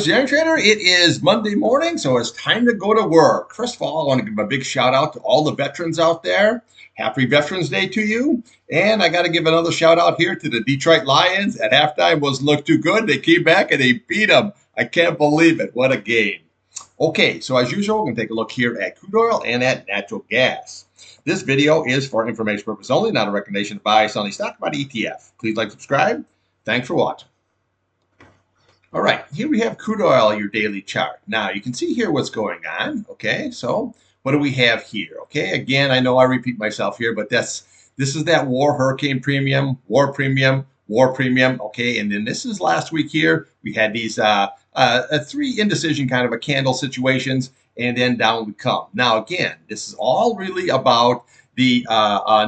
it's the Irontrader. It is Monday morning, so it's time to go to work. First of all, I want to give a big shout out to all the veterans out there. Happy Veterans Day to you. And I got to give another shout out here to the Detroit Lions. At halftime wasn't look too good. They came back and they beat them. I can't believe it. What a game. Okay, so as usual, we're going to take a look here at crude oil and at natural gas. This video is for information purposes only, not a recommendation to buy, sell any stock, buy ETF. Please like, subscribe. Thanks for watching. All right, here we have crude oil, your daily chart. Now, you can see here what's going on, okay? So, what do we have here, okay? Again, I know I repeat myself here, but this is that war hurricane premium, war premium, okay? And then this is last week here. We had these three indecision kind of a candle situations, and then down we come. Now, again, this is all really about the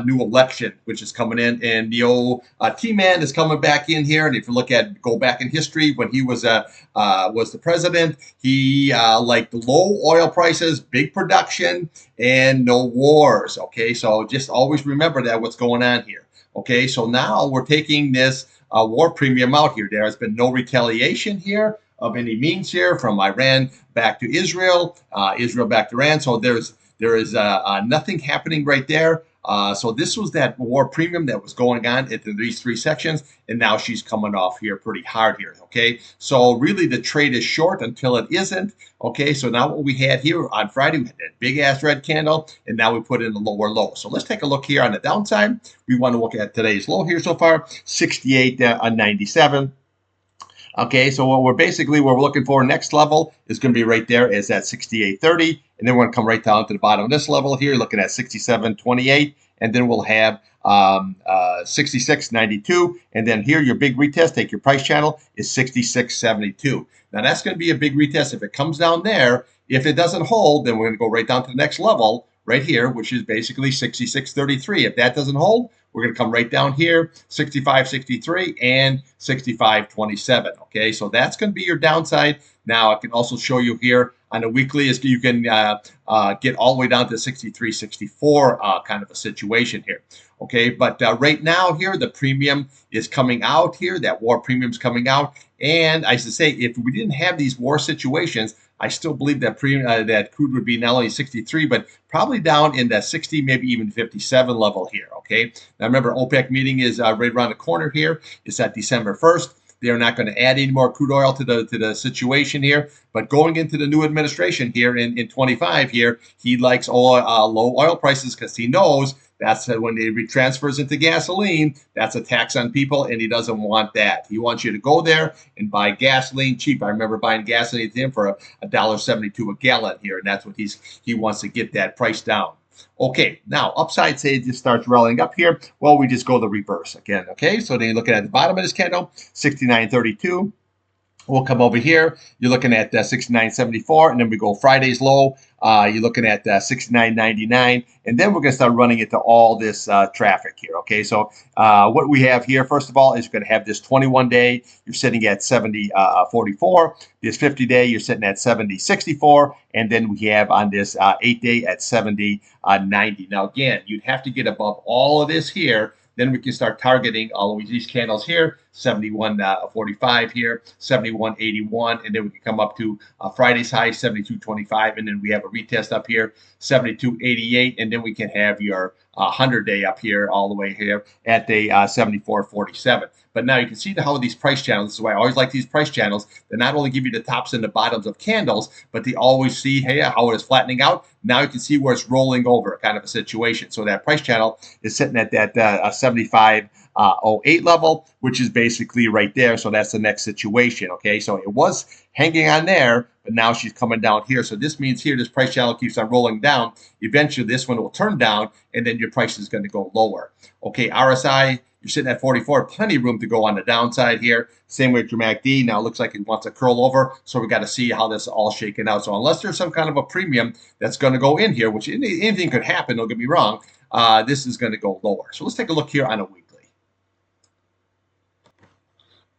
new election, which is coming in, and the old T-Man is coming back in here. And if you go back in history when he was the president, he liked low oil prices, big production, and no wars. Okay, so just always remember that what's going on here. Okay, so now we're taking this war premium out here. There has been no retaliation here of any means here from Iran back to Israel, Israel back to Iran. So there is nothing happening right there. So this was that war premium that was going on into these three sections, and now she's coming off here pretty hard here, okay? So really the trade is short until it isn't, okay? So now what we had here on Friday, we had that big-ass red candle, and now we put in a lower low. So let's take a look here on the downside. We want to look at today's low here so far, 68.97. Okay, so what we're looking for next level is going to be right there is at 68.30, and then we're going to come right down to the bottom of this level here, looking at 67.28, and then we'll have 66.92, and then here your big retest, take your price channel, is 66.72. Now that's going to be a big retest. If it comes down there, if it doesn't hold, then we're going to go right down to the next level right here, which is basically 66.33. If that doesn't hold, we're going to come right down here, 65.63 and 65.27. Okay, so that's going to be your downside. Now, I can also show you here on a weekly is you can get all the way down to 63.64 kind of a situation here. Okay, but right now here, the premium is coming out here. That war premium's coming out. And I should say, if we didn't have these war situations, I still believe that that crude would be not only 63, but probably down in that 60, maybe even 57 level here, okay? Now, remember, OPEC meeting is right around the corner here. It's at December 1st. They're not going to add any more crude oil to the situation here. But going into the new administration here in 25 here, he likes low oil prices because he knows that's when it transfers into gasoline, that's a tax on people, and he doesn't want that. He wants you to go there and buy gasoline cheap. I remember buying gasoline to him for $1.72 a gallon here, and that's what he wants to get that price down. Okay, now upside, say it just starts rallying up here. Well, we just go the reverse again. Okay, so then you're looking at the bottom of this candle, 69.32. We'll come over here. You're looking at 69.74, and then we go Friday's low. You're looking at 69.99, and then we're going to start running into all this traffic here. Okay, so what we have here, first of all, is you're going to have this 21-day. You're sitting at 70.44. This 50-day, you're sitting at 70.64, and then we have on this 8-day at 70.90. Now, again, you'd have to get above all of this here. Then we can start targeting all of these candles here, 71.45 here, 71.81, and then we can come up to Friday's high, 72.25, and then we have a retest up here, 72.88, and then we can have your 100-day up here all the way here at the 74.47. But now you can see how these price channels, this is why I always like these price channels, they not only give you the tops and the bottoms of candles, but they always see, hey, how it is flattening out. Now you can see where it's rolling over kind of a situation. So that price channel is sitting at that 75.08 level, which is basically right there. So that's the next situation, okay? So it was hanging on there, but now she's coming down here. So this means here, this price channel keeps on rolling down. Eventually, this one will turn down, and then your price is going to go lower. Okay, RSI, you're sitting at 44, plenty of room to go on the downside here. Same with your MACD. Now it looks like it wants to curl over, so we got to see how this is all shaken out. So unless there's some kind of a premium that's going to go in here, which anything could happen, don't get me wrong, this is going to go lower. So let's take a look here on a weekly.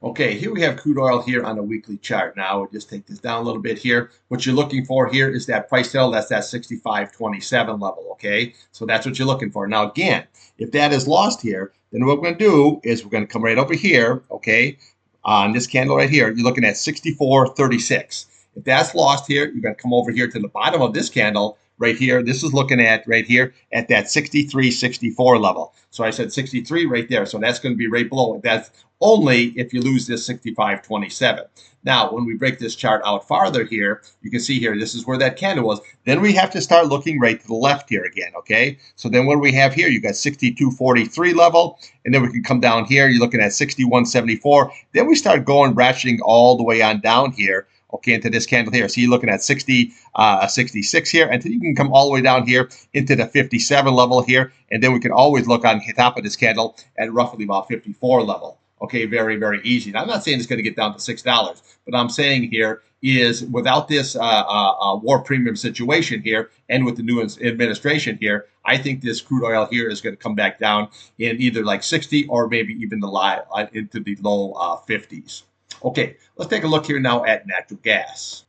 Okay, here we have crude oil here on a weekly chart. Now we'll just take this down a little bit here. What you're looking for here is that price level, that's that 65.27 level, okay? So that's what you're looking for. Now again, if that is lost here, then what we're going to do is we're going to come right over here, okay? on this candle right here, you're looking at 64.36. If that's lost here, you're going to come over here to the bottom of this candle right here. This is looking at right here at that 63.64 level. So I said 63 right there. So that's going to be right below it. That's only if you lose this 65.27. Now, when we break this chart out farther here, you can see here, this is where that candle was. Then we have to start looking right to the left here again, okay? So then what do we have here? You got 62.43 level, and then we can come down here. You're looking at 61.74. Then we start going, ratcheting all the way on down here, okay, into this candle here. So you're looking at 66 here, and then you can come all the way down here into the 57 level here, and then we can always look on the top of this candle at roughly about 54 level. Okay, very, very easy. Now, I'm not saying it's going to get down to $6, but I'm saying here is without this war premium situation here and with the new administration here, I think this crude oil here is going to come back down in either like 60 or maybe even into the low 50s. Okay, let's take a look here now at natural gas.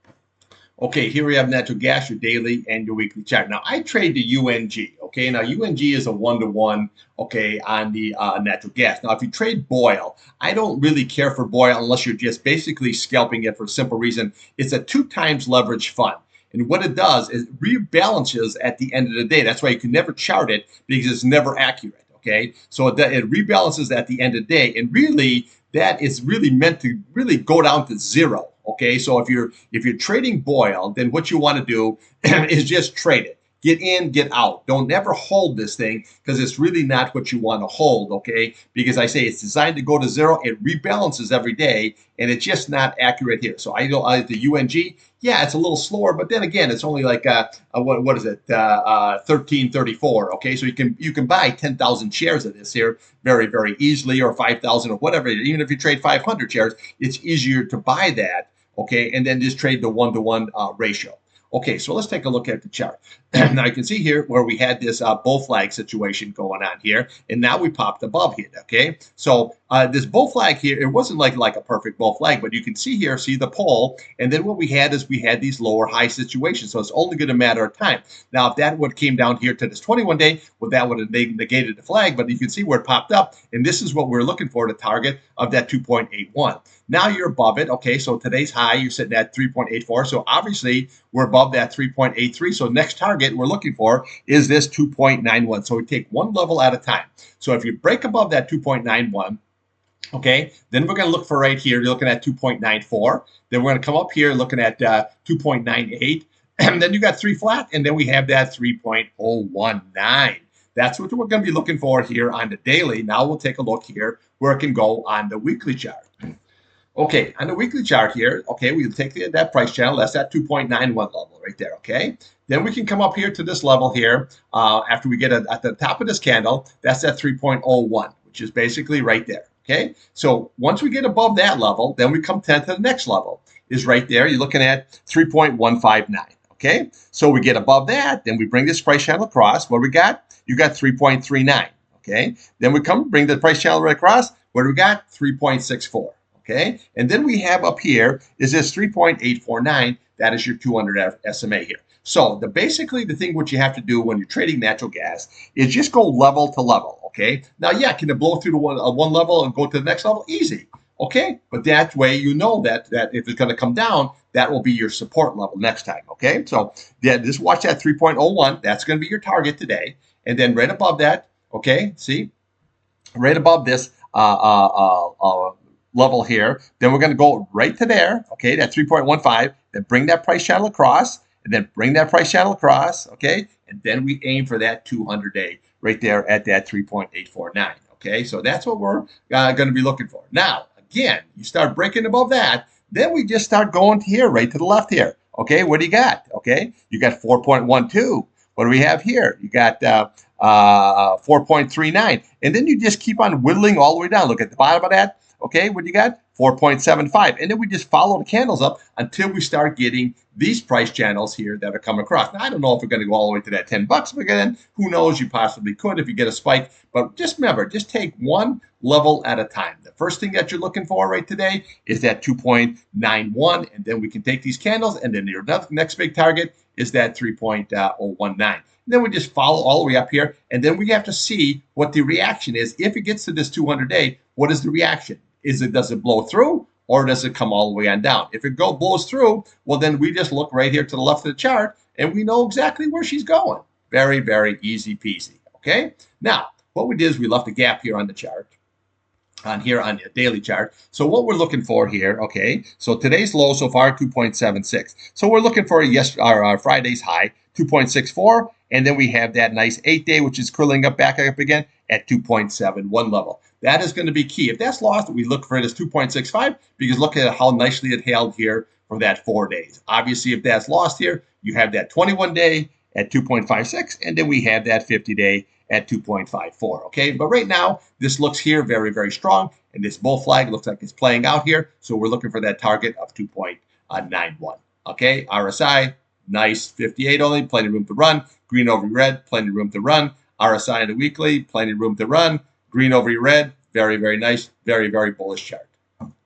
Okay, here we have natural gas, your daily and your weekly chart. Now, I trade the UNG. Okay, now UNG is a 1-to-1, okay, on the natural gas. Now, if you trade Boyle, I don't really care for Boyle unless you're just basically scalping it for a simple reason. It's a 2 times leverage fund. And what it does is it rebalances at the end of the day. That's why you can never chart it because it's never accurate. Okay, so it rebalances at the end of the day. And really, that is really meant to really go down to zero. Okay, so if you're trading Boyle, then what you want to do is just trade it. Get in, get out. Don't never hold this thing because it's really not what you want to hold, okay? Because I say it's designed to go to zero. It rebalances every day, and it's just not accurate here. So I know the UNG, yeah, it's a little slower, but then again, it's only like what is it, 1334, okay? So you can buy 10,000 shares of this here very, very easily, or 5,000 or whatever. Even if you trade 500 shares, it's easier to buy that, okay, and then just trade the 1-to-1 ratio. Okay, so let's take a look at the chart. Now you can see here where we had this bull flag situation going on here, and now we popped above here, okay? So this bull flag here, it wasn't like a perfect bull flag, but you can see here, see the pole, and then what we had is we had these lower high situations, so it's only going to matter of time. Now, if that would came down here to this 21-day, well, that would have negated the flag, but you can see where it popped up, and this is what we're looking for, the target of that 2.81. Now you're above it, okay, so today's high, you're sitting at 3.84, so obviously we're above that 3.83, so next target we're looking for is this 2.91, so we take one level at a time. So if you break above that 2.91, okay, then we're going to look for right here, you're looking at 2.94, then we're going to come up here looking at 2.98, and then you got 3 flat, and then we have that 3.019. That's what we're going to be looking for here on the daily. Now we'll take a look here where it can go on the weekly chart. Okay, on the weekly chart here, okay, we'll take that price channel. That's that 2.91 level right there, okay? Then we can come up here to this level here after we get at the top of this candle. That's that 3.01, which is basically right there, okay? So once we get above that level, then we come to the next level is right there. You're looking at 3.159, okay? So we get above that, then we bring this price channel across. What we got? You got 3.39, okay? Then we come bring the price channel right across. What do we got? 3.64. Okay, and then we have up here is this 3.849. That is your 200 SMA here. So basically the thing what you have to do when you're trading natural gas is just go level to level. Okay, now yeah, can it blow through to one level and go to the next level? Easy. Okay, but that way you know that if it's going to come down, that will be your support level next time. Okay, so yeah, just watch that 3.01. That's going to be your target today, and then right above that, okay, see, right above this level here, then we're going to go right to there, okay, that 3.15, then bring that price channel across, and then bring that price channel across, okay, and then we aim for that 200-day right there at that 3.849, okay, so that's what we're going to be looking for. Now, again, you start breaking above that, then we just start going to here, right to the left here, okay, what do you got, okay, you got 4.12, what do we have here? You got 4.39, and then you just keep on whittling all the way down. Look at the bottom of that. Okay, what do you got? 4.75. And then we just follow the candles up until we start getting these price channels here that are coming across. Now, I don't know if we're going to go all the way to that 10 bucks, but again, who knows? You possibly could if you get a spike. But just remember, just take one level at a time. The first thing that you're looking for right today is that 2.91, and then we can take these candles, and then your next big target is that 3.019. Then we just follow all the way up here, and then we have to see what the reaction is. If it gets to this 200-day, what is the reaction? does it blow through or does it come all the way on down? If it blows through, well, then we just look right here to the left of the chart and we know exactly where she's going. Very, very easy peasy. Okay. Now, what we did is we left a gap here on the chart. On here on the daily chart. So what we're looking for here, okay, so today's low so far, 2.76. So we're looking for our Friday's high, 2.64, and then we have that nice 8-day, which is curling up back up again at 2.71 level. That is going to be key. If that's lost, we look for it as 2.65 because look at how nicely it held here for that 4 days. Obviously, if that's lost here, you have that 21-day at 2.56, and then we have that 50-day at 2.54. Okay, but right now this looks here very, very strong, and this bull flag looks like it's playing out here. So we're looking for that target of 2.91. Okay, RSI nice 58 only, plenty of room to run. Green over red, plenty of room to run. RSI in the weekly, plenty of room to run. Green over red, very, very nice, very, very bullish chart.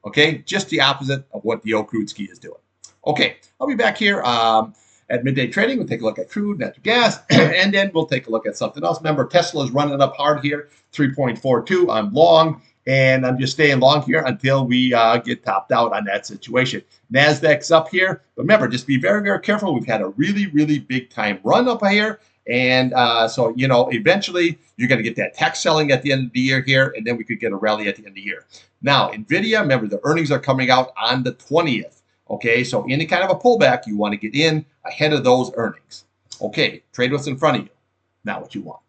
Okay, just the opposite of what the old Crude ski is doing. Okay, I'll be back here at midday trading. We'll take a look at crude, natural gas, and then we'll take a look at something else. Remember, Tesla is running up hard here, 3.42. I'm long, and I'm just staying long here until we get topped out on that situation. NASDAQ's up here, but remember, just be very, very careful. We've had a really, really big time run up here. And so, you know, eventually you're going to get that tax selling at the end of the year here, and then we could get a rally at the end of the year. Now, NVIDIA, remember, the earnings are coming out on the 20th. Okay, so any kind of a pullback, you want to get in ahead of those earnings. Okay, trade what's in front of you, not what you want.